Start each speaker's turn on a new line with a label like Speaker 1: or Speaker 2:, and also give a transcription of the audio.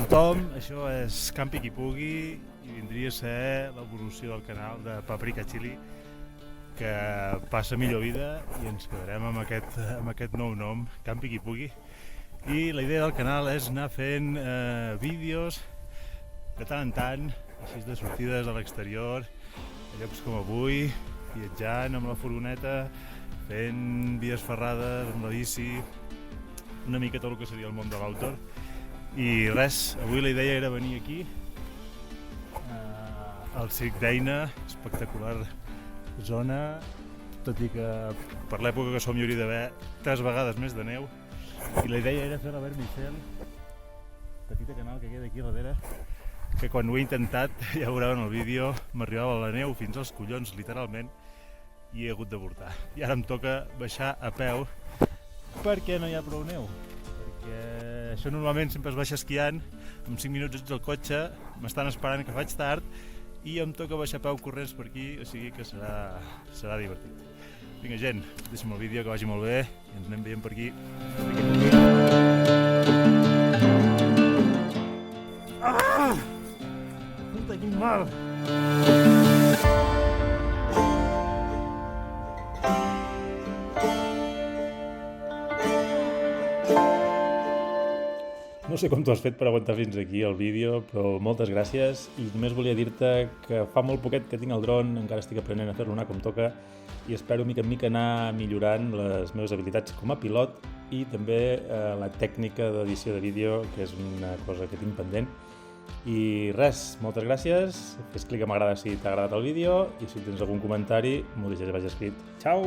Speaker 1: tothom, això és Campi qui pugui i vindria a ser l'evolució del canal de Paprika Chili, que passa millor vida i ens quedarem amb aquest nou nom, Campi qui pugui. I la idea del canal és anar fent vídeos de tant en tant, així de sortides a l'exterior, a llocs com avui, viatjant amb la furgoneta, fent vies ferrades amb la bici, una mica tot el que seria el món de l'outdoor. I res, avui la idea era venir aquí, al Circ d'Eina, espectacular zona, tot i que per l'època que som hi hauria d'haver 3 vegades més de neu. I la idea era fer la Vermicel, petita canal que queda aquí darrere, que quan ho he intentat, ja ho veureu en el vídeo, m'arribava la neu fins als collons, literalment, i he hagut d'avortar. I ara em toca baixar a peu perquè no hi ha prou neu. Perquè això normalment sempre es baixa esquiant, en 5 minuts ets al cotxe, m'estan esperant que faig tard i em toca baixar a peu corrents per aquí, o sigui que serà divertit. Vinga gent, deixa'm el vídeo, que vagi molt bé i ens anem veient per aquí. Ah! Puta, quin mal! No sé com t'ho has fet per aguantar fins aquí el vídeo, però moltes gràcies i només volia dir-te que fa molt poquet que tinc el dron, encara estic aprenent a fer-lo anar com toca i espero mica en mica anar millorant les meves habilitats com a pilot i també la tècnica d'edició de vídeo, que és una cosa que tinc pendent. I res, moltes gràcies, fes clic a m'agrada si t'ha agradat el vídeo i si tens algun comentari m'ho deixes baix escrit. Ciao!